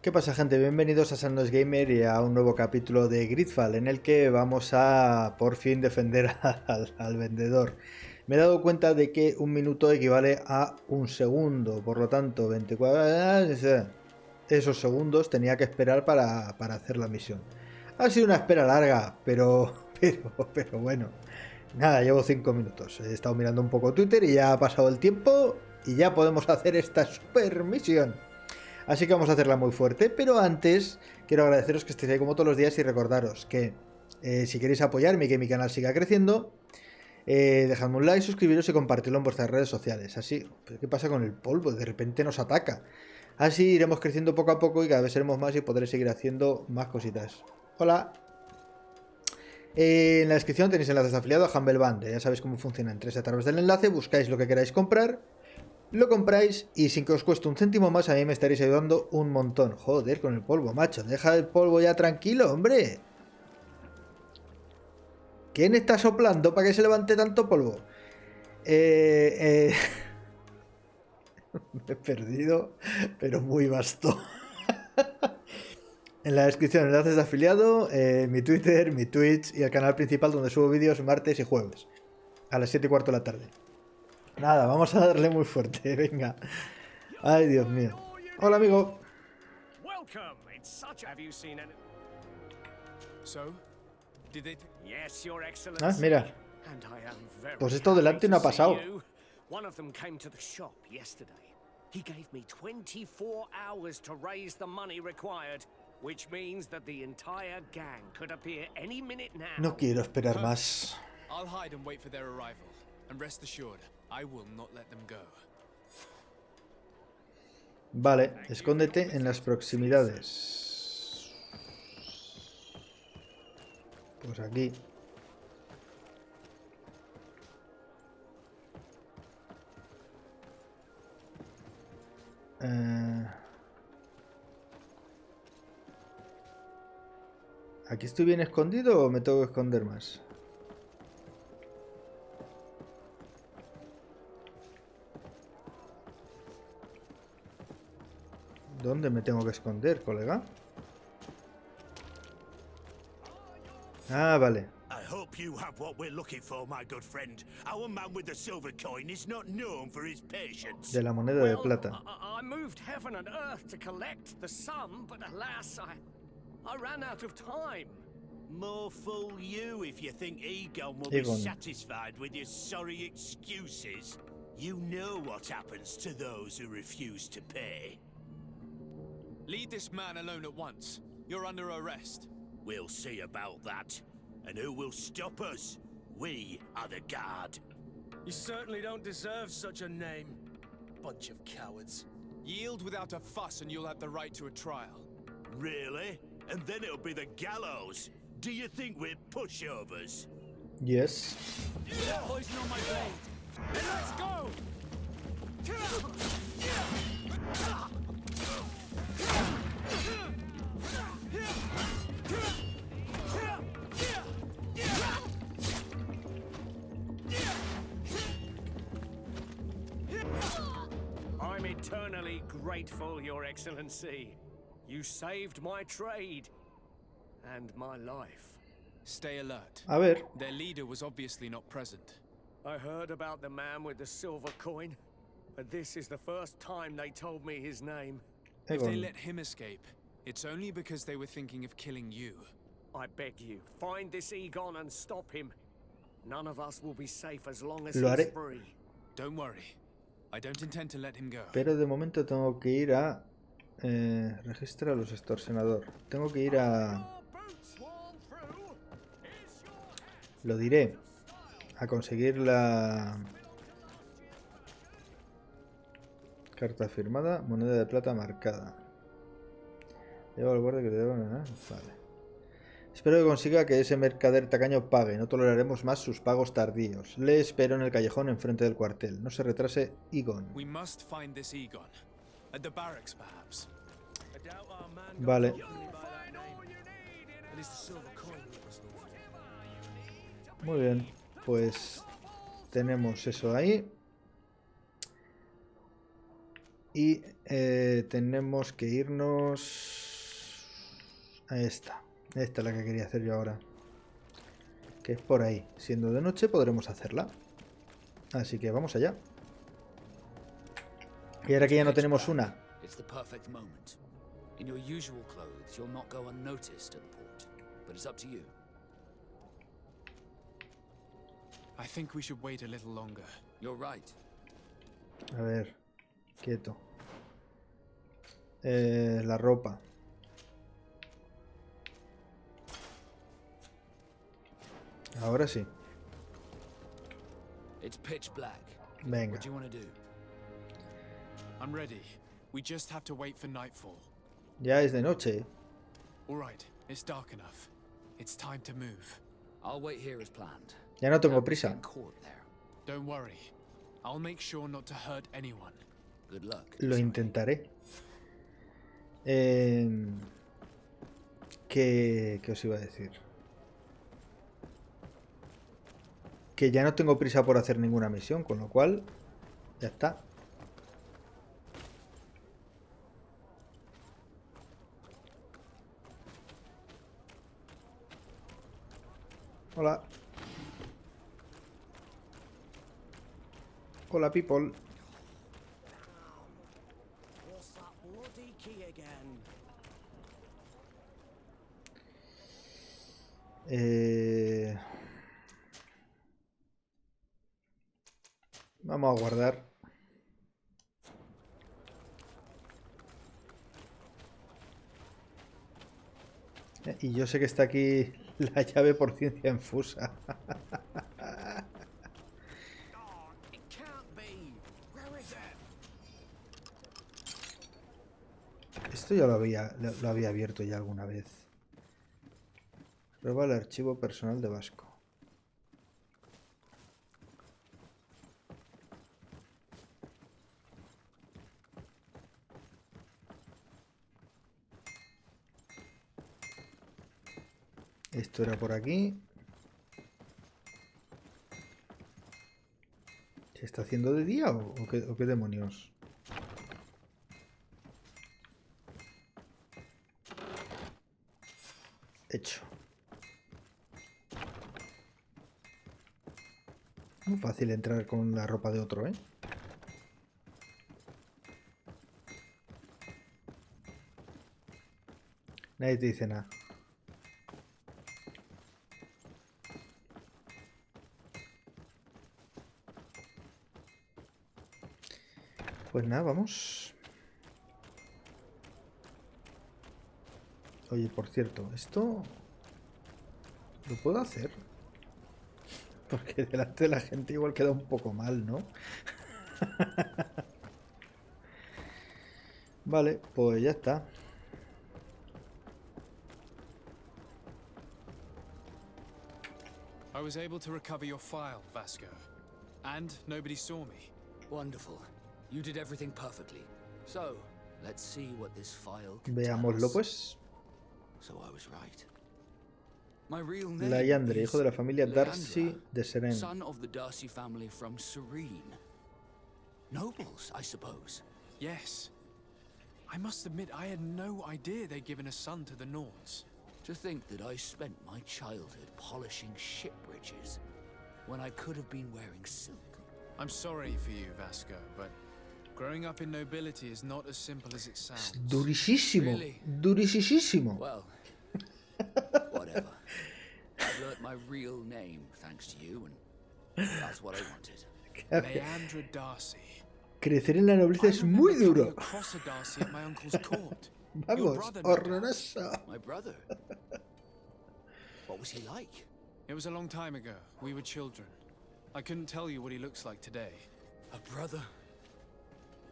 ¿Qué pasa, gente? Bienvenidos a shatnoesgamer y a un nuevo capítulo de Greedfall en el que vamos a por fin defender al vendedor. Me he dado cuenta de que un minuto equivale a un segundo, por lo tanto 24... esos segundos tenía que esperar para hacer la misión. Ha sido una espera larga, pero bueno. Nada, llevo 5 minutos. He estado mirando un poco Twitter y ya ha pasado el tiempo y ya podemos hacer esta super misión. Así que vamos a hacerla muy fuerte, pero antes quiero agradeceros que estéis ahí como todos los días y recordaros que si queréis apoyarme y que mi canal siga creciendo, dejadme un like, suscribiros y compartirlo en vuestras redes sociales. Así, ¿qué pasa con el polvo? De repente nos ataca. Así iremos creciendo poco a poco y cada vez seremos más y podré seguir haciendo más cositas. Hola. En la descripción tenéis enlaces de afiliado a Humble Bundle. Ya sabéis cómo funciona. Entréis a través del enlace, buscáis lo que queráis comprar, lo compráis y sin que os cueste un céntimo más a mí me estaréis ayudando un montón. Joder, con el polvo, macho. Deja el polvo ya tranquilo, hombre. ¿Quién está soplando para que se levante tanto polvo? Me he perdido, pero muy vasto. En la descripción enlaces de afiliado, mi Twitter, mi Twitch y el canal principal donde subo vídeos martes y jueves a las 7:15 de la tarde. Nada, vamos a darle muy fuerte, venga. Ay, Dios mío. Hola, amigo. Ah, mira. Pues esto delante no ha pasado. He gave me 24 hours to raise the money required, which means that the entire gang could appear any minute now. No quiero esperar más. I'll hide and wait for their arrival, and rest assured, I will not let them go. Vale, escóndete en las proximidades. Pues aquí. ¿Aquí estoy bien escondido o me tengo que esconder más? ¿Dónde me tengo que esconder, colega? Ah, vale. I hope you have what we're looking for, my good friend. Our man with the silver coin is not known for his patience. De la moneda de plata. I moved heaven and earth to collect the sum, but alas, I ran out of time. More fool you if you think Egon will be satisfied with your sorry excuses. You know what happens to those who refuse to pay. Leave this man alone at once. You're under arrest. We'll see about that. And who will stop us? We are the guard. You certainly don't deserve such a name. Bunch of cowards. Yield without a fuss and you'll have the right to a trial. Really? And then it'll be the gallows. Do you think we're pushovers? Yes. Poison on my blade. And let's go! I'm eternally grateful, Your Excellency. You saved my trade and my life. Stay alert. A ver. Their leader was obviously not present. I heard about the man with the silver coin, but this is the first time they told me his name. If they let him escape, it's only because they were thinking of killing you. I beg you, find this Egon and stop him. None of us will be safe as long as Lo he's haré. free. Don't worry. I don't intend to let him go. Pero de momento tengo que ir a... registra a los extorsionador. Tengo que ir a... Lo diré. A conseguir la... Carta firmada, moneda de plata marcada. Lleva al guardia que te debo... Vale. Espero que consiga que ese mercader tacaño pague. No toleraremos más sus pagos tardíos. Le espero en el callejón enfrente del cuartel. No se retrase, Egon. Vale. Muy bien. Pues tenemos eso ahí. Y tenemos que irnos a esta. Esta es la que quería hacer yo ahora. Que es por ahí. Siendo de noche podremos hacerla. Así que vamos allá. Y ahora que ya no tenemos una. In your usual clothes, you'll not go unnoticed at the port, but it's up to you. I think we should wait a little longer. You're right. A ver, quieto. La ropa. Ahora sí. It's pitch black. Venga. What do you want to do? I'm ready. We just have to wait for nightfall. Ya es de noche. All right, it's dark enough. It's time to move. I'll wait here as planned. Ya no tengo prisa. Don't worry. I'll make sure not to hurt anyone. Good luck. Lo intentaré. ¿Qué os iba a decir? Que ya no tengo prisa por hacer ninguna misión, con lo cual ya está. Hola. Hola, people. What's that bloody key again? Vamos a guardar. Y yo sé que está aquí la llave por ciencia infusa. Esto ya lo había abierto ya alguna vez. Prueba el archivo personal de Vasco. Esto era por aquí. ¿Se está haciendo de día o qué demonios? Hecho. Muy fácil entrar con la ropa de otro, ¿eh? Nadie te dice nada. Pues nada, vamos. Oye, por cierto, ¿esto lo puedo hacer? Porque delante de la gente igual queda un poco mal, ¿no? Vale, pues ya está. I was able to recover your file, Vasco. And nobody saw me. Wonderful. You did everything perfectly. So, let's see what this file Veámoslo pues. So I was right. My real name Leandre, hijo de la familia Leandra, Darcy de Serene. son of the Darcy family from Serene. Nobles, I suppose. Yes. I must admit I had no idea they'd given a son to the Nords. To think that I spent my childhood polishing ship bridges when I could have been wearing silk. I'm sorry for you, Vasco, but growing up in nobility is not as simple as it sounds. Durísimo. Really? Durísimo. Well, whatever. I've learnt my real name thanks to you, and that's what I wanted. Leandra Darcy. Crecer en la nobleza es muy duro. Across a Darcy at my uncle's court. Vamos, horroroso. My brother. What was he like? It was a long time ago. We were children. I couldn't tell you what he looks like today. A brother?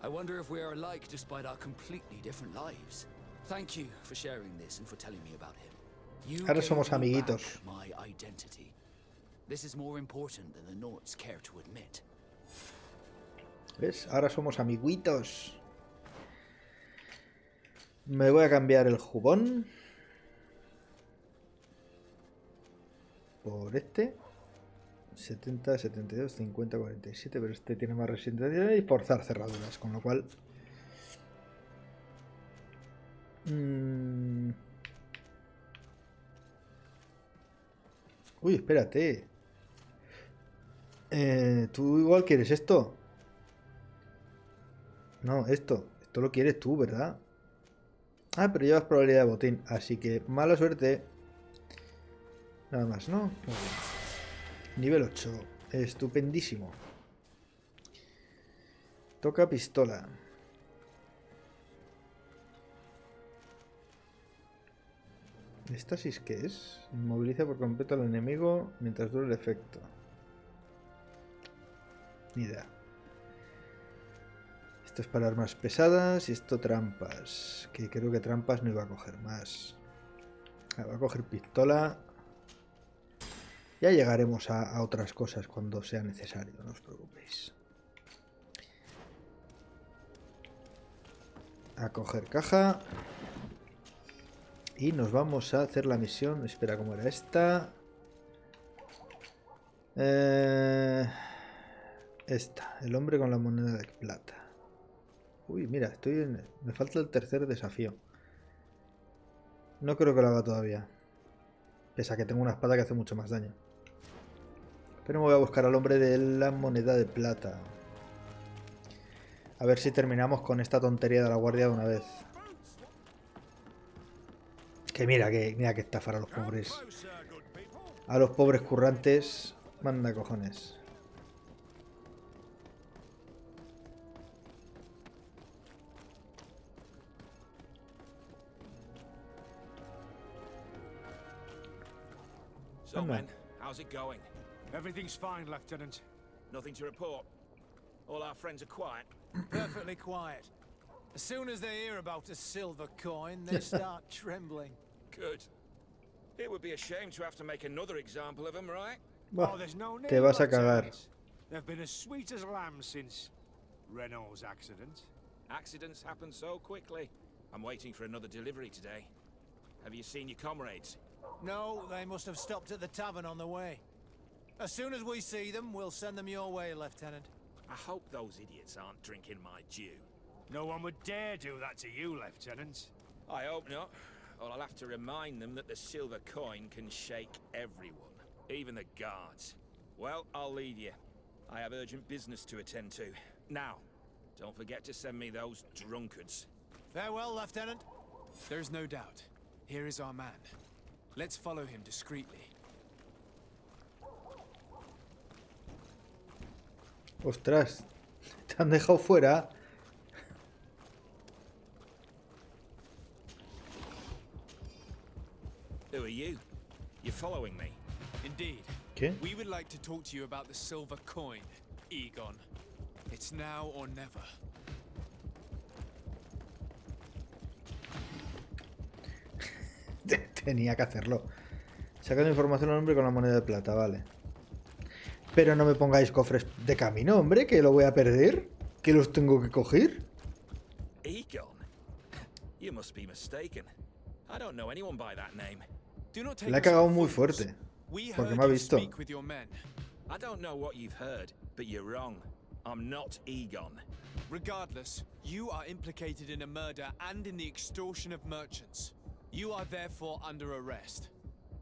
I wonder if we are alike despite our completely different lives. Thank you for sharing this and for telling me about him. You Ahora gave somos me amiguitos. back my identity. This is more important than the Nords care to admit. ¿Ves? Ahora somos amiguitos. Me voy a cambiar el jubón por este. 70, 72, 50, 47. Pero este tiene más resistencia y forzar cerraduras. Con lo cual Uy, espérate. ¿Tú igual quieres esto? No, esto. Esto lo quieres tú, ¿verdad? Ah, pero llevas probabilidad de botín. Así que mala suerte. Nada más, ¿no? Muy bien. Nivel 8. Estupendísimo. Toca pistola. ¿Estasis qué es? Inmoviliza por completo al enemigo mientras dure el efecto. Ni idea. Esto es para armas pesadas y esto trampas. Que creo que trampas no iba a coger más. Va a coger pistola. Ya llegaremos a otras cosas cuando sea necesario, no os preocupéis. A coger caja. Y nos vamos a hacer la misión. Espera, ¿cómo era esta? Esta, el hombre con la moneda de plata. Uy, mira, estoy en... Me falta el tercer desafío. No creo que lo haga todavía. Pese a que tengo una espada que hace mucho más daño. Pero me voy a buscar al hombre de la moneda de plata. A ver si terminamos con esta tontería de la guardia de una vez. Que mira que estafar a los pobres. A los pobres currantes. Manda cojones. So, men, how's it going? Everything's fine, Lieutenant. Nothing to report. All our friends are quiet. Perfectly quiet. As soon as they hear about a silver coin, they start trembling. Good. It would be a shame to have to make another example of them, right? Buah, There's no need, te vas a cagar. Lieutenant. They've been as sweet as lambs since Renault's accident. Accidents happen so quickly. I'm waiting for another delivery today. Have you seen your comrades? No, they must have stopped at the tavern on the way. As soon as we see them, we'll send them your way, Lieutenant. I hope those idiots aren't drinking my dew. No one would dare do that to you, Lieutenant. I hope not. Or I'll have to remind them that the silver coin can shake everyone, even the guards. Well, I'll leave you. I have urgent business to attend to. Now, don't forget to send me those drunkards. Farewell, Lieutenant. There's no doubt. Here is our man. Let's follow him discreetly. Ostras, te han dejado fuera. Who are you? You're following me? Indeed. ¿Qué? We would like to talk to you about the silver coin, Egon. It's now or never. Tenía que hacerlo. Saca de información al hombre con la moneda de plata, vale. Pero no me pongáis cofres de camino, hombre, que lo voy a perder. Que los tengo que coger. Egon? You must be mistaken. I don't know anyone by that name. Do not take La he us cagado for muy fools. fuerte. We Porque heard me ha you visto. speak with your men. I don't know what you've heard, but you're wrong. I'm not Egon. Regardless, you are implicated in a murder and in the extortion of merchants. You are therefore under arrest.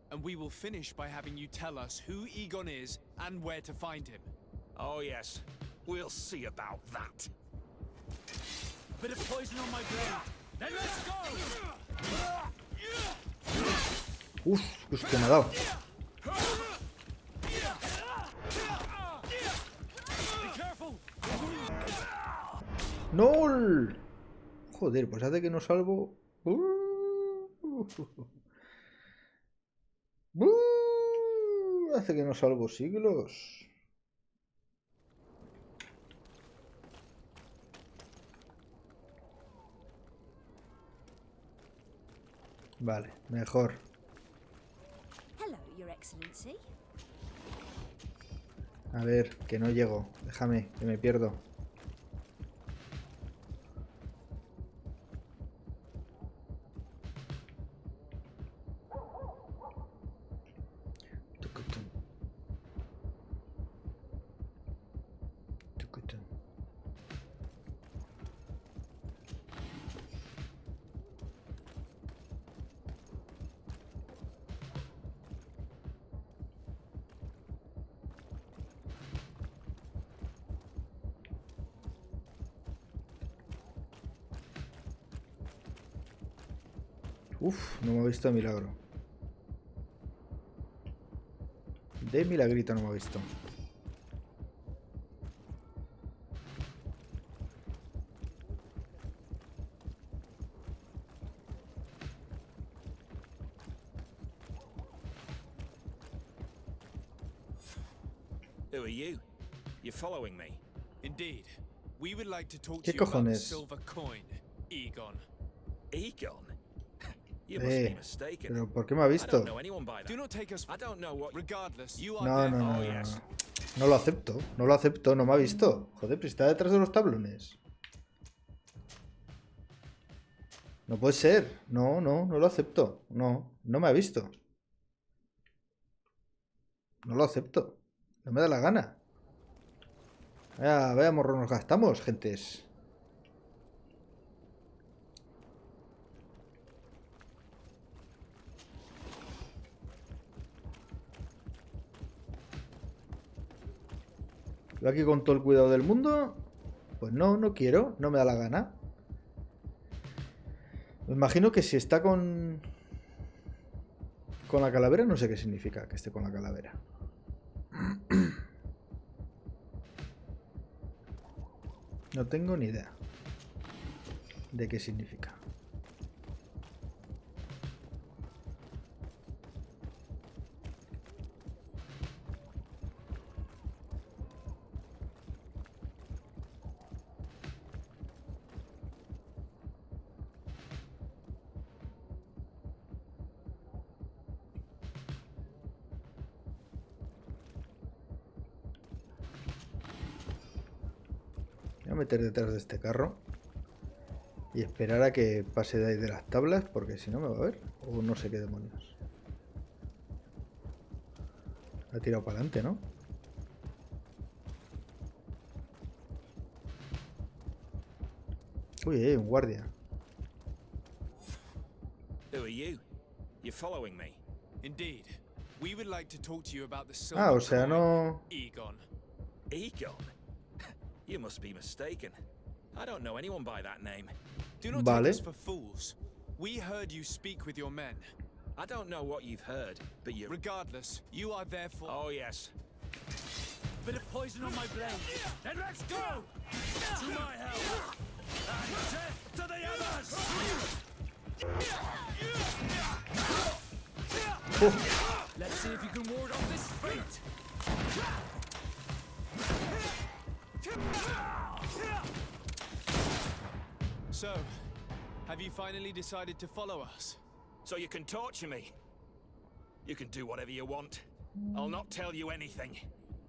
And we will finish by having you tell us who Egon is and where to find him. Oh yes, we'll see about that. Bit of poison on my blade. Then let's go! Uf, pues que me ha dado. ¡No! Joder, pues hace que no salvo. Hace que no salvo siglos. Vale, mejor. Hello, Your Excellency. A ver, que no llego. Déjame, que me pierdo. Tucutun. Tucutun. Uf, no me ha visto de milagro. De milagrito no me ha visto. Who are you? You're following me? Indeed. We would like to talk ¿Qué to you about the cojones? silver coin, Egon. Egon? You must be mistaken. ¿Pero por qué me ha I visto? don't know anyone by that. Do not take us. I don't know what. Regardless, you are No, there. no, no, Oh, no, yes. no. No lo acepto, no lo acepto, no me ha visto. Joder, pero está detrás de los tablones. No puede ser. No, no, no lo acepto. No, no me ha visto. No lo acepto. No me da la gana. Vaya morro nos gastamos, gentes. Yo aquí con todo el cuidado del mundo. Pues no, no quiero. No me da la gana. Me imagino que si está con la calavera, no sé qué significa que esté con la calavera. No tengo ni idea de qué significa. Voy a meter detrás de este carro y esperar a que pase de ahí de las tablas, porque si no me va a ver. O no sé qué demonios. Ha tirado para adelante, ¿no? Uy, un guardia. Who are you? You're following me? Indeed. We would like to talk to you about the silver O sea, coin, no... Egon. Egon? You must be mistaken. I don't know anyone by that name. Do not Vale. take us for fools. We heard you speak with your men. I don't know what you've heard, but you. Regardless, you are there for. Oh yes. Bit of poison on my blade. Then let's go! To my help! And death to the others! Let's see if you can ward off this fate. So, have you finally decided to follow us? So you can torture me. You can do whatever you want. I'll not tell you anything.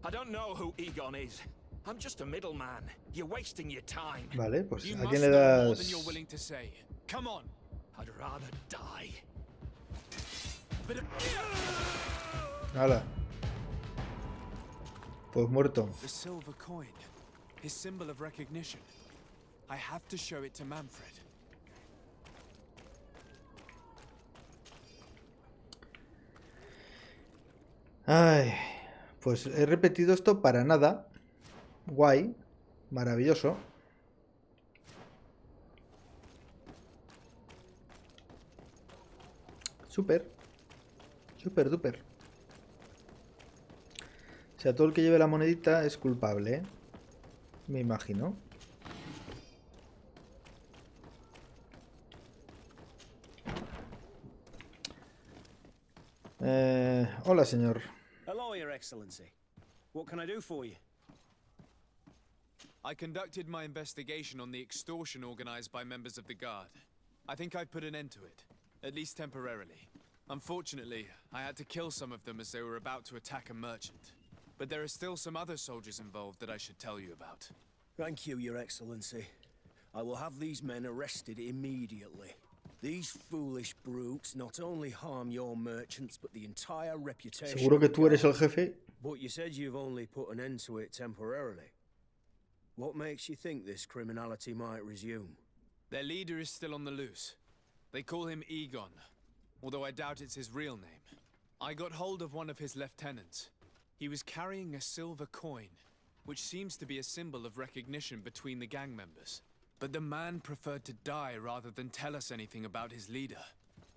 I don't know who Egon is. I'm just a middleman. You're wasting your time. Vale, pues You ¿a must quién le know more das...? than you're willing to say. Come on. I'd rather die. Hala. Pues muerto. The silver coin. His symbol of recognition. I have to show it to Manfred. Ay, pues he repetido esto para nada. Guay. Maravilloso. Súper. Súper duper. O sea, todo el que lleve la monedita es culpable, ¿eh? Me imagino. Hola, señor. Hello, Your Excellency. What can I do for you? I conducted my investigation on the extortion organized by members of the Guard. I think I've put an end to it, at least temporarily. Unfortunately, I had to kill some of them as they were about to attack a merchant. But there are still some other soldiers involved that I should tell you about. Thank you, Your Excellency. I will have these men arrested immediately. These foolish brutes not only harm your merchants, but the entire reputation. ¿Seguro que tú eres el jefe? But you said you've only put an end to it temporarily. What makes you think this criminality might resume? Their leader is still on the loose. They call him Egon, although I doubt it's his real name. I got hold of one of his lieutenants. He was carrying a silver coin, which seems to be a symbol of recognition between the gang members. But the man preferred to die rather than tell us anything about his leader.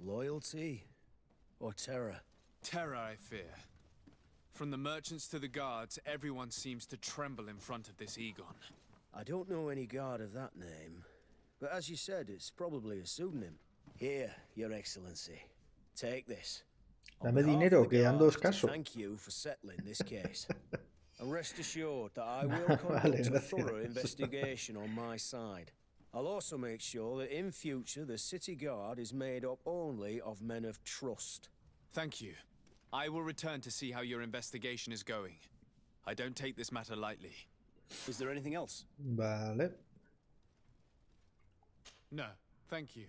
Loyalty or terror? Terror, I fear. From the merchants to the guards, everyone seems to tremble in front of this Egon. I don't know any guard of that name, but as you said, it's probably a pseudonym. Here, Your Excellency. Take this. Dame dinero, que ando escaso. Thank you for settling this case. And rest assured that I will conduct a thorough investigation on my side. I'll also make sure that in future the city guard is made up only of men of trust. Thank you. I will return to see how your investigation is going. I don't take this matter lightly. Is there anything else? Vale. No, thank you.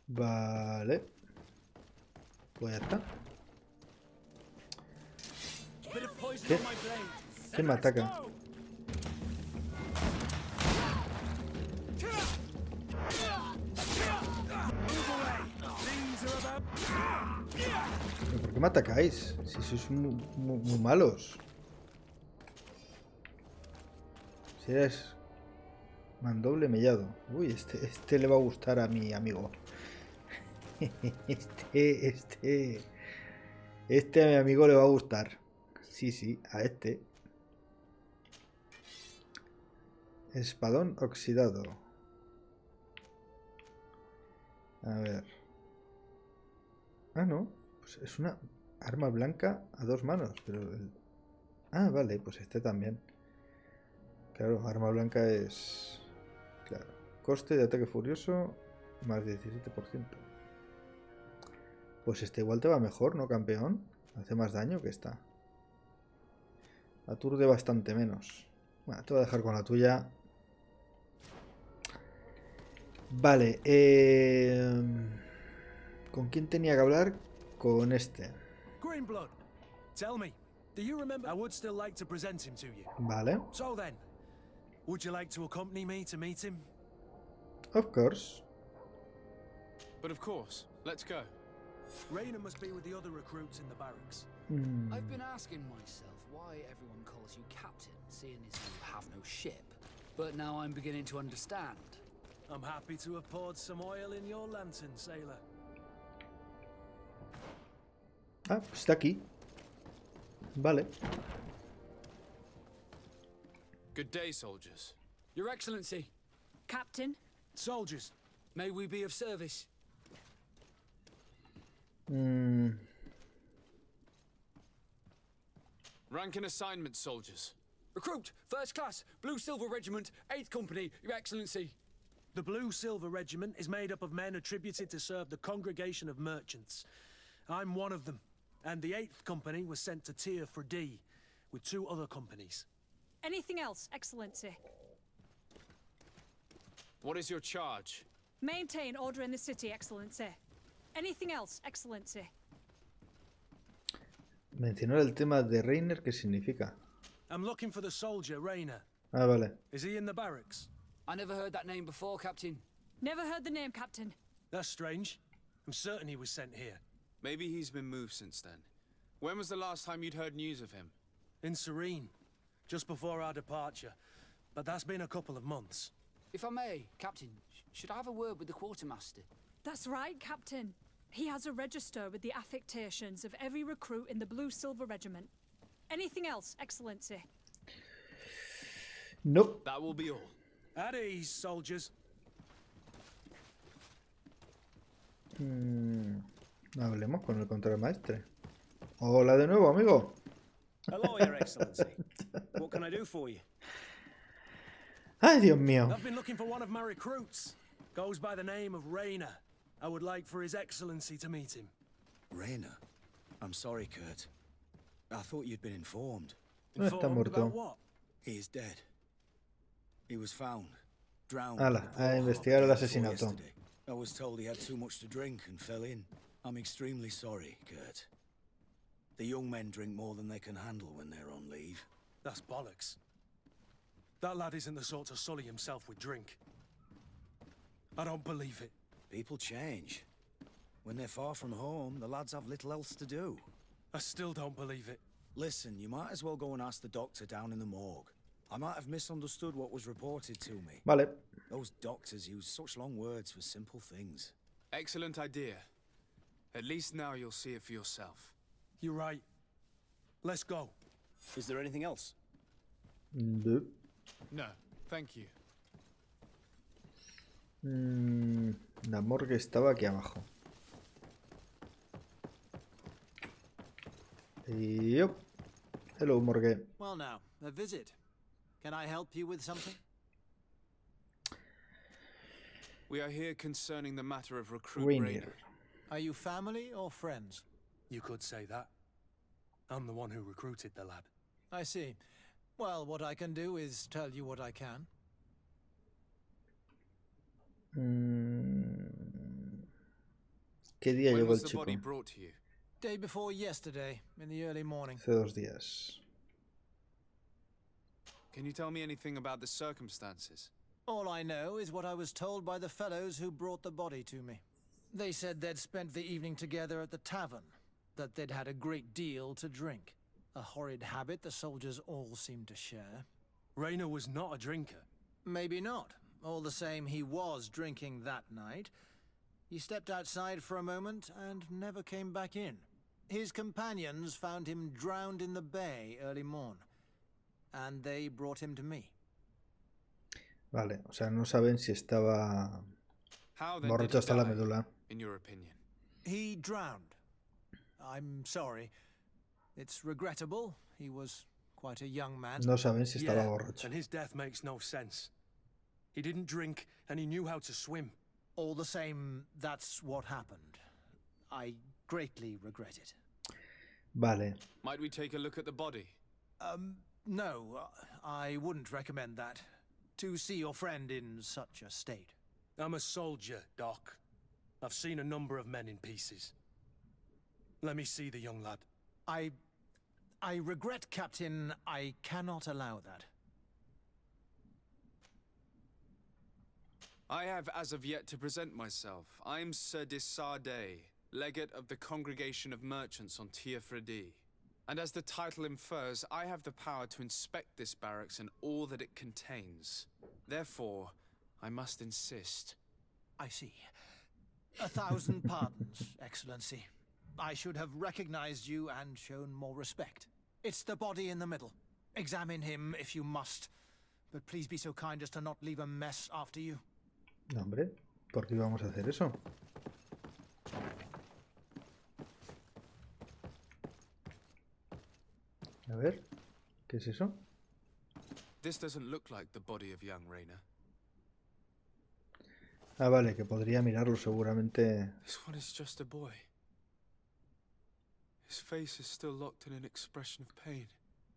Vale. Pues ya está. ¿Qué? ¿Quién me ataca? ¿Por qué me atacáis? Si sois muy malos. Si eres mandoble mellado. Uy, este le va a gustar a mi amigo. Este a mi amigo le va a gustar. Sí, a este. Espadón oxidado. A ver. Ah, no. Pues es una arma blanca a 2 manos. Pero ah, vale, pues este también. Claro, arma blanca es... Claro. Coste de ataque furioso más 17%. Pues este igual te va mejor, ¿no, campeón? Hace más daño que esta. Aturde bastante menos. Bueno, te voy a dejar con la tuya. Vale. ¿Con quién tenía que hablar? Con este. Greenblood, tell me, do you remember? I would still like to present him to you. Vale. So then, would you like to accompany me to meet him? Of course. But of course, let's go. Raina must be with the other recruits in the barracks. I've been asking myself why everyone calls you captain, seeing as you have no ship. But now I'm beginning to understand. I'm happy to have poured some oil in your lantern, sailor. Ah, pues está aquí. Vale. Good day, soldiers. Your Excellency. Captain. Soldiers. May we be of service? Rank and assignment, soldiers. Recruit, first class, Blue Silver Regiment, 8th Company, Your Excellency. The Blue Silver Regiment is made up of men attributed to serve the Congregation of Merchants. I'm one of them, and the 8th Company was sent to Tier for D, with 2 other companies. Anything else, Excellency? What is your charge? Maintain order in the city, Excellency. Anything else, Excellency? Mencionar el tema de Reiner, ¿qué significa? I'm looking for the soldier, Raina. Ah, vale. Is he in the barracks? I never heard that name before, Captain. Never heard the name, Captain. That's strange. I'm certain he was sent here. Maybe he's been moved since then. When was the last time you'd heard news of him? In Serene, just before our departure. But that's been a couple of months. If I may, Captain, should I have a word with the quartermaster? That's right, Captain. He has a register with the affectations of every recruit in the Blue Silver Regiment. Anything else, Excellency? Nope. That will be all. At ease, soldiers. Hablemos con el contramaestre. Hola de nuevo, amigo. Hello, Your Excellency. What can I do for you? Ay, Dios mío. I've been looking for one of my recruits. Goes by the name of Raina. I would like for His Excellency to meet him. Raina? I'm sorry, Kurt. I thought you'd been informed. No está Informed muerto. about what? He is dead. He was found, drowned. Hala, a investigar el asesinato. Yesterday. I was told he had too much to drink and fell in. I'm extremely sorry, Kurt. The young men drink more than they can handle when they're on leave. That's bollocks. That lad isn't the sort to sully himself with drink. I don't believe it. People change. When they're far from home, the lads have little else to do. I still don't believe it. Listen, you might as well go and ask the doctor down in the morgue. I might have misunderstood what was reported to me. Vale. Those doctors use such long words for simple things. Excellent idea. At least now you'll see it for yourself. You're right. Let's go. Is there anything else? No. No, thank you. La morgue estaba aquí abajo. Yup. Hello, morgue. Well now, a visit. Can I help you with something? We are here concerning the matter of recruit Rainier. Rainier. Are you family or friends? You could say that. I'm the one who recruited the lad. I see. Well, what I can do is tell you what I can. ¿Qué día When llegó el was the chico? body brought to you? Day before yesterday, in the early morning. Hace 2 días. Can you tell me anything about the circumstances? All I know is what I was told by the fellows who brought the body to me. They said they'd spent the evening together at the tavern, that they'd had a great deal to drink. A horrid habit the soldiers all seemed to share. Rainer was not a drinker. Maybe not. All the same, he was drinking that night. He stepped outside for a moment and never came back in. His companions found him drowned in the bay early morn, and they brought him to me. Vale, o sea, no saben si estaba How then borracho did hasta he la die, médula. in your opinion? He drowned. I'm sorry. It's regrettable. He was quite a young man. No saben si estaba Yeah, borracho. and his death makes no sense. He didn't drink, and he knew how to swim. All the same, that's what happened. I greatly regret it. Vale. Might we take a look at the body? No, I wouldn't recommend that. To see your friend in such a state. I'm a soldier, Doc. I've seen a number of men in pieces. Let me see the young lad. I regret, Captain. I cannot allow that. I have as of yet to present myself. I'm Sir Desardet, legate of the Congregation of Merchants on Tir Fredi. And as the title infers, I have the power to inspect this barracks and all that it contains. Therefore, I must insist. I see. 1,000 pardons, Excellency. I should have recognized you and shown more respect. It's the body in the middle. Examine him if you must. But please be so kind as to not leave a mess after you. No, hombre, ¿por qué íbamos a hacer eso? A ver, ¿qué es eso? This doesn't look like the body of young Rainer. Ah, vale, que podría mirarlo seguramente. This one is just a boy. His face is still locked in an expression of pain.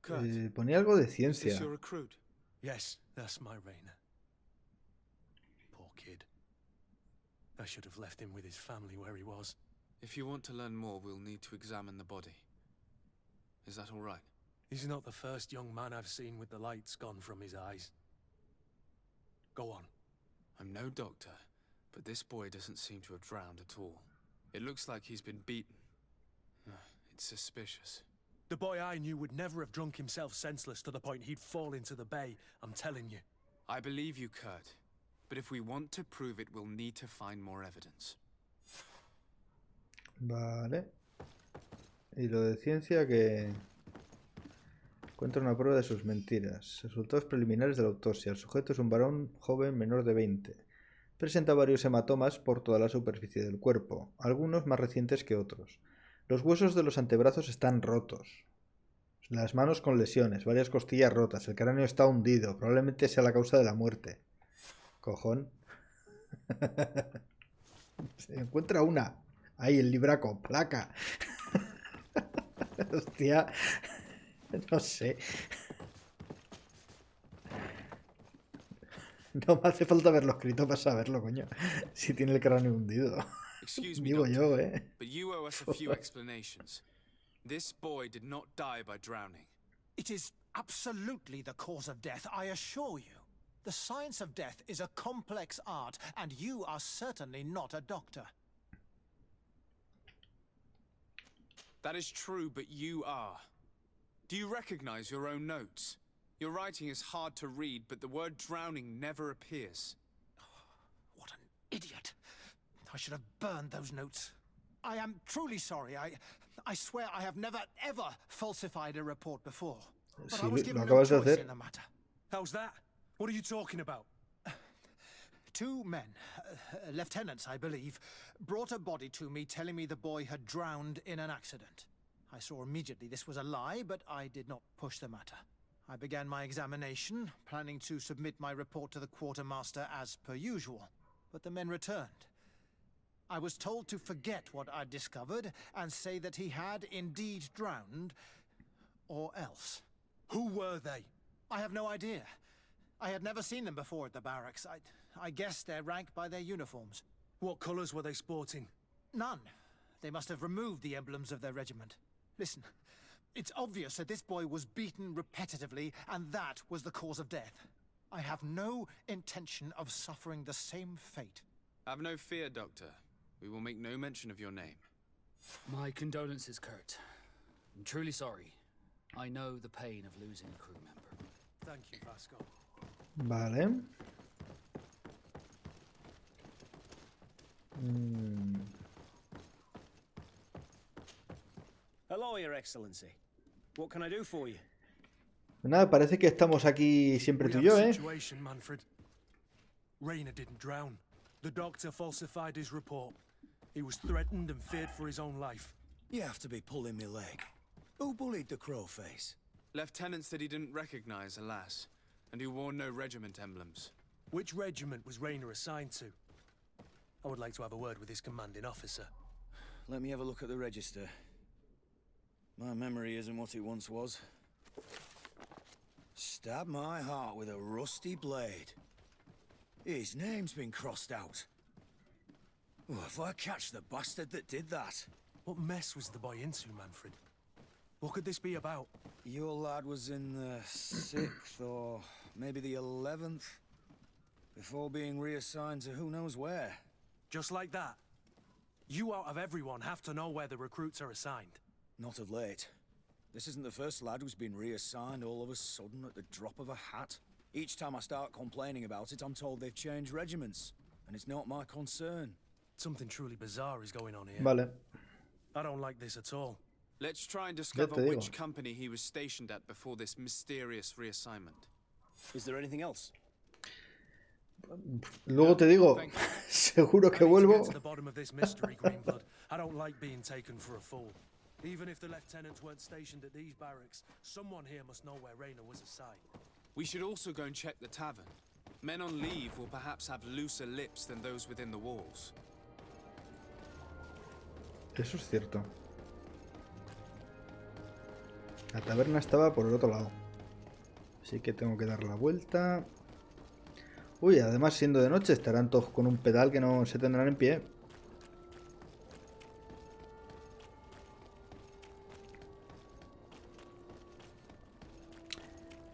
Kurt, Ponía algo de is ciencia. this your recruit? Yes, that's my Rainer. Poor kid. I should have left him with his family where he was. If you want to learn more, we'll need to examine the body. Is that all right? He's not the first young man I've seen with the lights gone from his eyes. Go on. I'm no doctor, but this boy doesn't seem to have drowned at all. It looks like he's been beaten. It's suspicious. The boy I knew would never have drunk himself senseless to the point he'd fall into the bay, I'm telling you. I believe you, Kurt. But if we want to prove it, we'll need to find more evidence. Vale. Y lo de ciencia que encuentra una prueba de sus mentiras. Resultados preliminares de la autopsia. El sujeto es un varón joven menor de 20. Presenta varios hematomas por toda la superficie del cuerpo, algunos más recientes que otros. Los huesos de los antebrazos están rotos. Las manos con lesiones, varias costillas rotas. El cráneo está hundido. Probablemente sea la causa de la muerte. Cojón. Se encuentra una. Ahí, el libraco. Placa. Hostia. No sé. No me hace falta verlo escrito para saberlo, coño. Si tiene el cráneo hundido. Excuse me, Digo Doctor, yo, but you owe us a few explanations. This boy did not die by drowning. It is absolutely the cause of death, I assure you. The science of death is a complex art, and you are certainly not a doctor. That is true, but you are. Do you recognize your own notes? Your writing is hard to read, but the word drowning never appears. What an idiot. I should have burned those notes. I am truly sorry. I swear I have never, ever falsified a report before. But I was given no choice in the matter. How's that? What are you talking about? 2 men, lieutenants I believe, brought a body to me telling me the boy had drowned in an accident. I saw immediately this was a lie, but I did not push the matter. I began my examination, planning to submit my report to the quartermaster as per usual. But the men returned. I was told to forget what I'd discovered and say that he had indeed drowned, or else. Who were they? I have no idea. I had never seen them before at the barracks. I guessed their rank by their uniforms. What colours were they sporting? None. They must have removed the emblems of their regiment. Listen, it's obvious that this boy was beaten repetitively, and that was the cause of death. I have no intention of suffering the same fate. Have no fear, Doctor. We will make no mention of your name. My condolences, Kurt. I'm truly sorry. I know the pain of losing a crew member. Thank you, Vasco. Vale. Hello, Your Excellency. What can I do for you? Nada, parece que estamos aquí siempre tú y yo, Situation, Manfred. Rainer didn't drown. The doctor falsified his report. He was threatened and feared for his own life. You have to be pulling me leg. Who bullied the crowface? Lieutenants that he didn't recognize, alas, and who wore no regiment emblems. Which regiment was Rainer assigned to? I would like to have a word with his commanding officer. Let me have a look at the register. My memory isn't what it once was. Stab my heart with a rusty blade. His name's been crossed out. Oh, if I catch the bastard that did that. What mess was the boy into, Manfred? What could this be about? Your lad was in the 6th or maybe the 11th, before being reassigned to who knows where. Just like that? You out of everyone have to know where the recruits are assigned. Not of late. This isn't the first lad who's been reassigned all of a sudden at the drop of a hat. Each time I start complaining about it, I'm told they've changed regiments, and it's not my concern. Something truly bizarre is going on here. Vale. I don't like this at all. Let's try and discover which company he was stationed at before this mysterious reassignment. Is there anything else? Luego te digo, seguro que vuelvo. To the bottom of this mystery, Greenblood. I don't like being taken for a fool. Even if the lieutenants weren't stationed at these barracks, someone here must know where Rainer was assigned. We should also go and check the tavern. Men on leave will perhaps have looser lips than those within the walls. Eso es cierto. La taberna estaba por el otro lado. Así que tengo que dar la vuelta. Uy, además siendo de noche estarán todos con un pedal que no se tendrán en pie.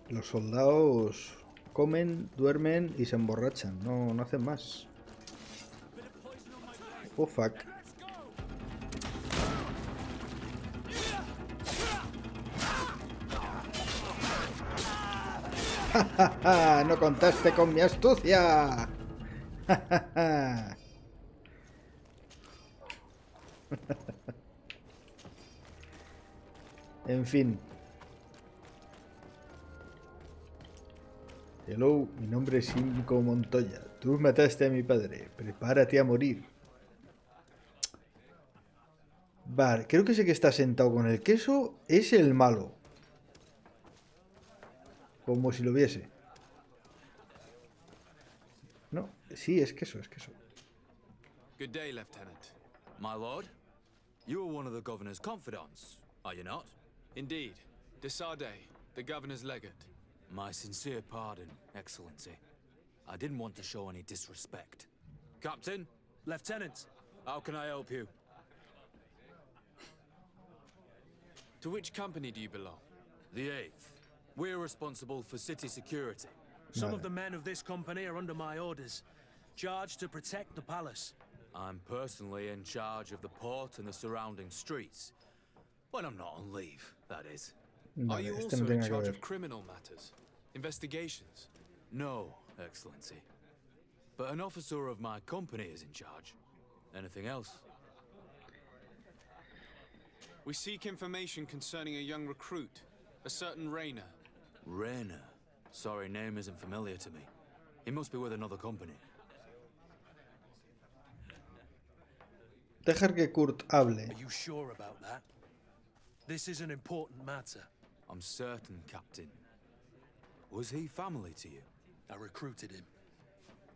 Los soldados comen, duermen y se emborrachan. No hacen más. Oh, fuck. No contaste con mi astucia. En fin. Hello, mi nombre es Cinco Montoya. Tú mataste a mi padre. Prepárate a morir. Vale, creo que ese que está sentado con el queso es el malo. Como si lo viese. No, sí, es queso, es queso. Good day, Lieutenant. My lord, you are one of the governor's confidants, are you not? Indeed. De Sardet, the governor's legate. My sincere pardon, Excellency. I didn't want to show any disrespect. Captain? Lieutenant! How can I help you? To which company do you belong? The 8th. We're responsible for city security. Some of the men of this company are under my orders, charged to protect the palace. I'm personally in charge of the port and the surrounding streets. When I'm not on leave, that is. Are you also in charge of criminal matters? Investigations? No, Excellency. But an officer of my company is in charge. Anything else? We seek information concerning a young recruit, a certain Rainer. Rainer? Sorry, name isn't familiar to me. He must be with another company. Dejar que Kurt hable. Are you sure about that? This is an important matter. I'm certain, Captain. Was he family to you? I recruited him.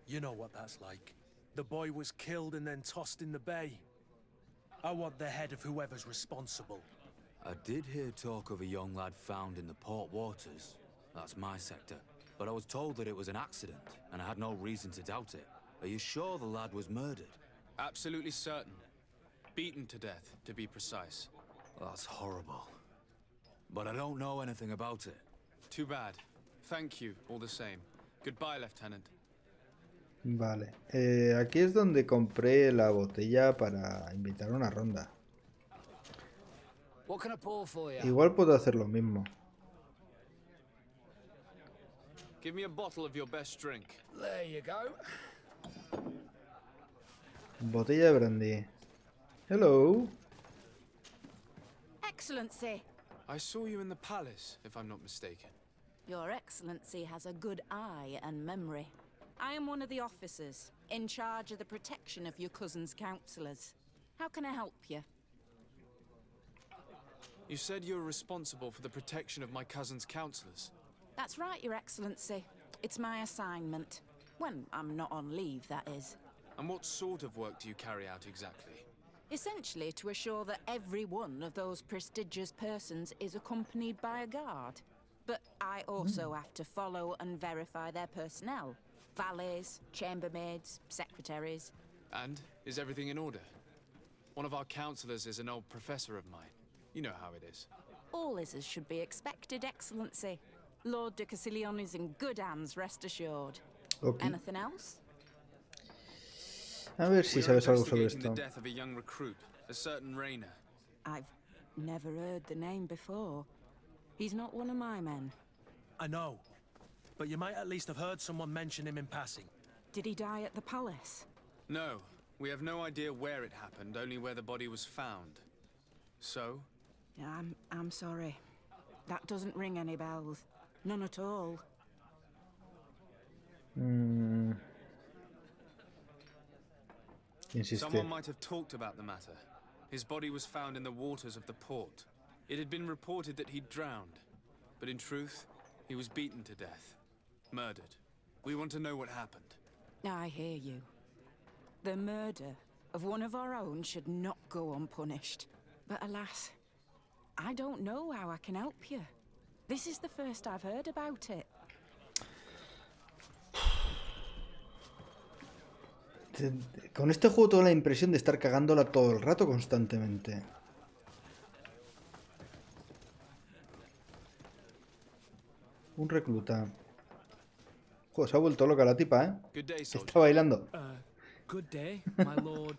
You know what that's like. The boy was killed and then tossed in the bay. I want the head of whoever's responsible. I did hear talk of a young lad found in the port waters. That's my sector. But I was told that it was an accident, and I had no reason to doubt it. Are you sure the lad was murdered? Absolutely certain. Beaten to death, to be precise. That's horrible. But I don't know anything about it. Too bad. Thank you, all the same. Goodbye, Lieutenant. Vale. Aquí es donde compré la botella para invitar a una ronda. What can I pour for you? Igual puedo hacer lo mismo. Give me a bottle of your best drink. There you go. Botella de brandy. Hello. Excellency. I saw you in the palace, if I'm not mistaken. Your Excellency has a good eye and memory. I am one of the officers, in charge of the protection of your cousin's councillors. How can I help you? You said you were responsible for the protection of my cousin's councillors. That's right, Your Excellency. It's my assignment. When I'm not on leave, that is. And what sort of work do you carry out exactly? Essentially to assure that every one of those prestigious persons is accompanied by a guard. But I also have to follow and verify their personnel. Valets, chambermaids, secretaries. And is everything in order? One of our councillors is an old professor of mine. You know how it is. All is as should be expected, Excellency. Lord de Castiglione is in good hands, rest assured. Okay. Anything else? A ver si sabes algo sobre esto. The death of a young recruit, a certain Rainer. I've never heard the name before. He's not one of my men. I know. But you might at least have heard someone mention him in passing. Did he die at the palace? No. We have no idea where it happened, only where the body was found. So? I'm sorry. That doesn't ring any bells. None at all. Insiste. Someone might have talked about the matter. His body was found in the waters of the port. It had been reported that he'd drowned. But in truth, he was beaten to death. Murdered. We want to know what happened. I hear you. The murder of one of our own should not go unpunished. But alas, I don't know how I can help you. This is the first I've heard about it. Con este juego tengo la impresión de estar cagándola todo el rato constantemente. Un recluta. Joder, se ha vuelto loca la tipa, ¿eh? Good day, Está bailando. Good day, my lord.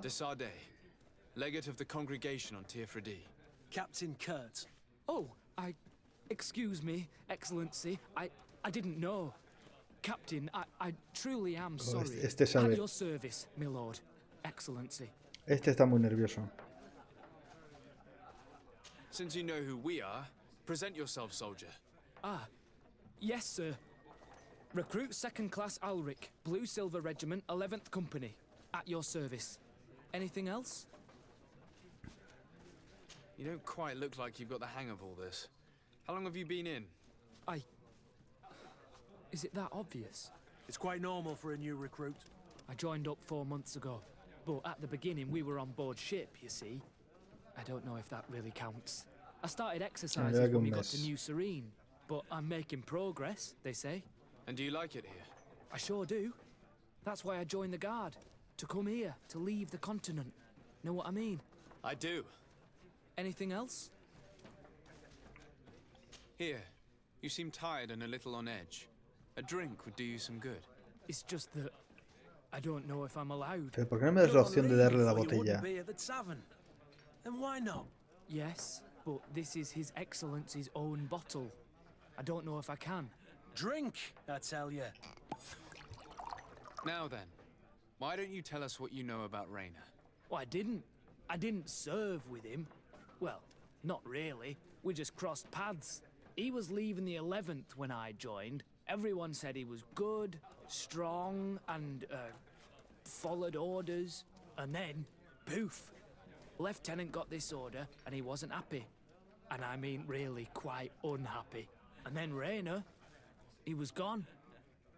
De Sardet, legate of the congregation on Tier-Fredy. Captain Kurt. Oh, excuse me, Excellency. I didn't know. Captain, I truly am sorry. Este sabe. At your service, my lord. Excellency. Este está muy nervioso. Since you know who we are, present yourself, soldier. Ah, yes, sir. Recruit 2nd Class Ulrich, Blue Silver Regiment, 11th Company. At your service. Anything else? You don't quite look like you've got the hang of all this. How long have you been in? Is it that obvious? It's quite normal for a new recruit. I joined up 4 months ago. But at the beginning, we were on board ship, you see. I don't know if that really counts. I started exercises when we got to New Serene. But I'm making progress, they say. And do you like it here? I sure do. That's why I joined the Guard. To come here, to leave the continent. Know what I mean? I do. Anything else? Here. You seem tired and a little on edge. A drink would do you some good. It's just that I don't know if I'm allowed. Pero ¿por qué no me das la opción de darle la You botella? wouldn't be at the tavern. Then why not? Yes, but this is His Excellency's own bottle. I don't know if I can. Drink, I tell you. Now then, why don't you tell us what you know about Rainer? Well, I didn't serve with him. Well, not really. We just crossed paths. He was leaving the 11th when I joined. Everyone said he was good, strong, and, followed orders. And then, poof. Lieutenant got this order, and he wasn't happy. And I mean really quite unhappy. And then Rainer, he was gone.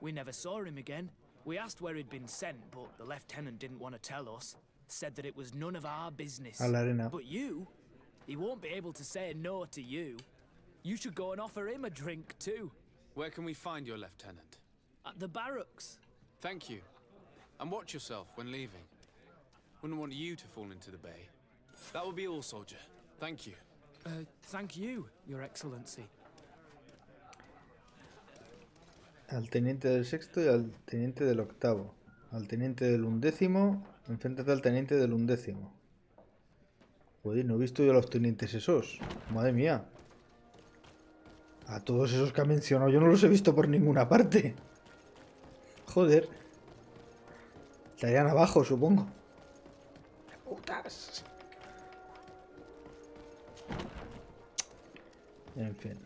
We never saw him again. We asked where he'd been sent, but the lieutenant didn't want to tell us. Said that it was none of our business. But you, he won't be able to say no to you. You should go and offer him a drink too. Where can we find your lieutenant? At the barracks. Thank you. And watch yourself when leaving. Wouldn't want you to fall into the bay. That will be all, soldier. Thank you. Thank you, Your Excellency. Al teniente del sexto y al teniente del octavo. Al teniente del 11º, enfréntate al teniente del 11º. Joder, no he visto yo a los tenientes esos. Madre mía. A todos esos que ha mencionado yo no los he visto por ninguna parte. Joder. Estarían abajo, supongo. Putas. En fin.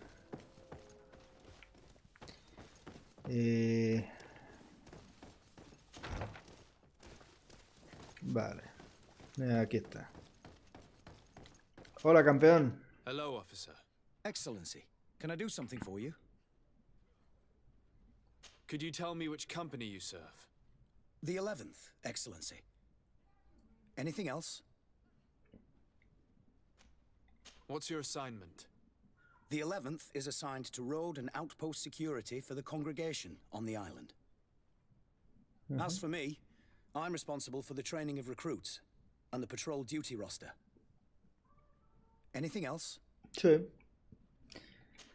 Vale. Aquí está. Hola, campeón. Hello, officer. Excellency, can I do something for you? Could you tell me which company you serve? The 11th, Excellency. Anything else? What's your assignment? The 11th is assigned to road and outpost security for the congregation on the island. As for me, I'm responsible for the training of recruits and the patrol duty roster. Anything else? Sí.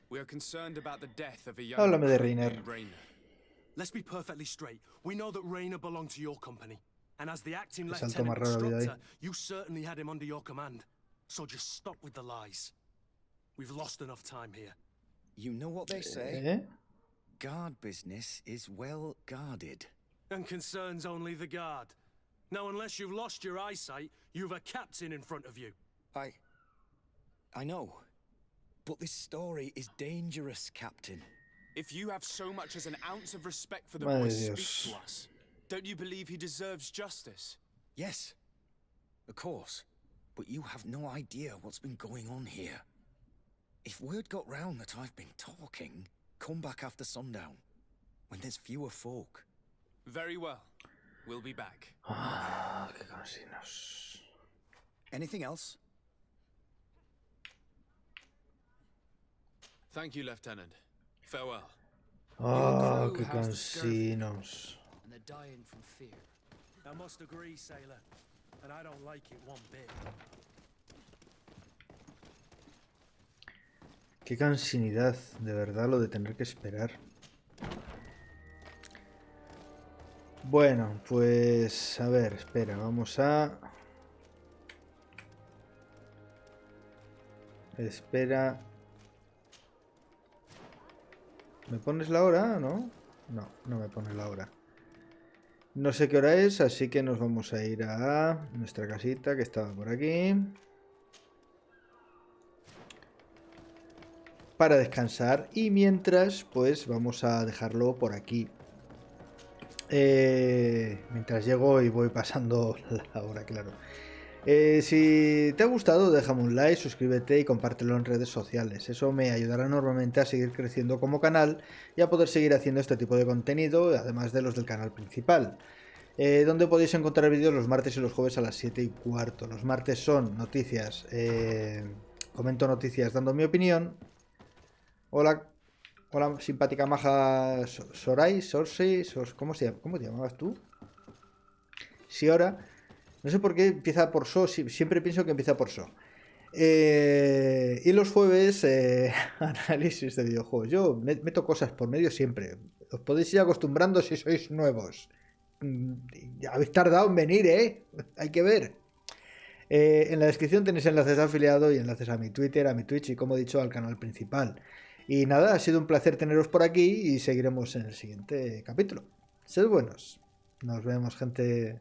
We are concerned about the death of a young Háblame de Rainer. Let's be perfectly straight. We know that Rainer belonged to your company. And as the acting El salto lieutenant más raro de ahí. instructor, you certainly had him under your command. So just stop with the lies. We've lost enough time here. You know what they say? Guard business is well guarded. And concerns only the guard. Now, unless you've lost your eyesight, you've a captain in front of you. I know. But this story is dangerous, Captain. If you have so much as an ounce of respect for the Madre boy, Dios. speak to us. Don't you believe he deserves justice? Yes, of course. But you have no idea what's been going on here. If word got round that I've been talking, come back after sundown, when there's fewer folk. Very well. We'll be back. Qué cansinos. Anything else? Thank you, Lieutenant. Farewell. Qué cansinos. And they're dying from fear. I must agree, sailor. And I don't like it one bit. Qué cansinidad, de verdad, lo de tener que esperar. Bueno, pues a ver, espera, vamos a... Espera. ¿Me pones la hora? ¿No? No, no me pones la hora. No sé qué hora es, así que nos vamos a ir a nuestra casita que estaba por aquí. Para descansar. Y mientras, pues vamos a dejarlo por aquí. Mientras llego y voy pasando la hora, claro. Si te ha gustado, déjame un like, suscríbete y compártelo en redes sociales. Eso me ayudará enormemente a seguir creciendo como canal y a poder seguir haciendo este tipo de contenido, además de los del canal principal. Donde podéis encontrar vídeos los martes y los jueves a las 7:15. Los martes son noticias, comento noticias dando mi opinión. Hola, simpática maja Soray, ¿cómo te llamabas tú? Sí, ahora. No sé por qué empieza por So, siempre pienso que empieza por So. Y los jueves, análisis de videojuegos. Yo meto cosas por medio siempre. Os podéis ir acostumbrando si sois nuevos. Habéis tardado en venir, ¿eh? Hay que ver. En la descripción tenéis enlaces de afiliado y enlaces a mi Twitter, a mi Twitch y, como he dicho, al canal principal. Y nada, ha sido un placer teneros por aquí y seguiremos en el siguiente capítulo. Sed buenos. Nos vemos, gente.